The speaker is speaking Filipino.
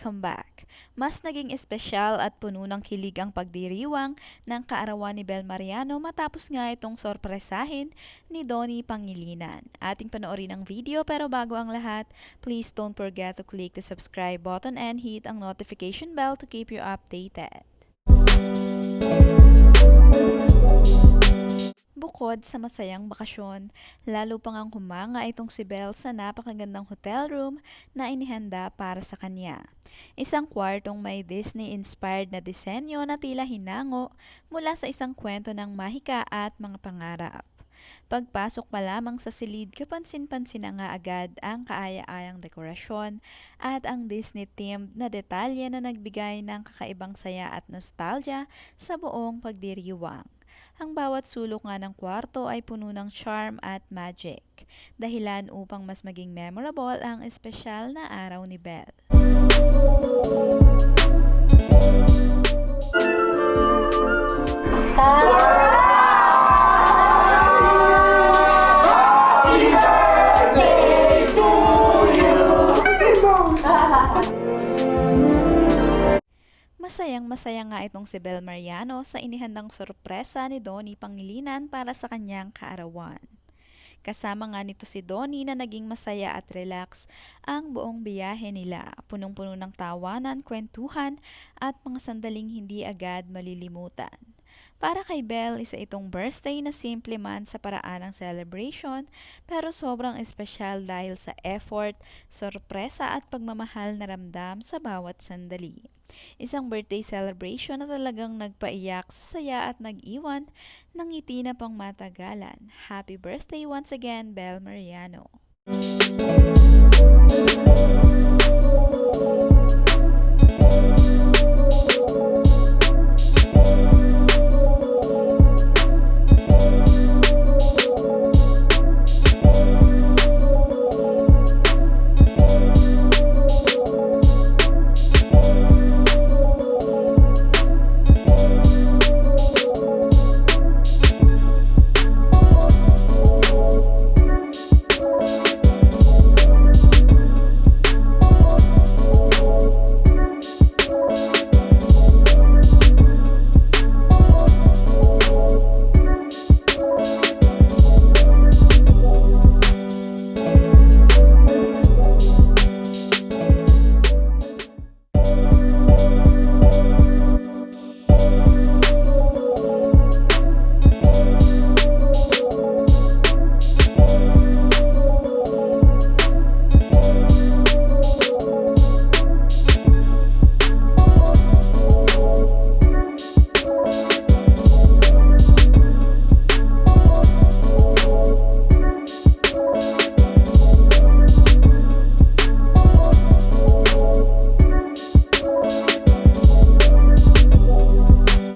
welcome back. Mas naging espesyal at puno ng kilig ang pagdiriwang ng kaarawan ni Bel Mariano matapos nga itong sorpresahin ni Donnie Pangilinan. Ating panoorin ang video pero bago ang lahat, please don't forget to click the subscribe button and hit ang notification bell to keep you updated. Bukod sa masayang bakasyon, lalo pang ang humanga itong si Belle sa napakagandang hotel room na inihanda para sa kanya. Isang kwartong may Disney-inspired na disenyo na tila hinango mula sa isang kwento ng mahika at mga pangarap. Pagpasok pa lamang sa silid, kapansin-pansin na nga agad ang kaaya-ayang dekorasyon at ang Disney-themed na detalye na nagbigay ng kakaibang saya at nostalgia sa buong pagdiriwang. Ang bawat sulok nga ng kwarto ay puno ng charm at magic, dahilan upang mas maging memorable ang espesyal na araw ni Belle. Masayang-masaya nga itong si Bel Mariano sa inihandang sorpresa ni Donnie Pangilinan para sa kanyang kaarawan. Kasama nga nito si Donnie na naging masaya at relax ang buong biyahe nila, punong-puno ng tawanan, kwentuhan at mga sandaling hindi agad malilimutan. Para kay Belle, isa itong birthday na simple man sa paraan ng celebration pero sobrang espesyal dahil sa effort, sorpresa at pagmamahal na ramdam sa bawat sandali. Isang birthday celebration na talagang nagpaiyak sa saya at nag-iwan ng ngiti na pang matagalan. Happy birthday once again, Bel Mariano!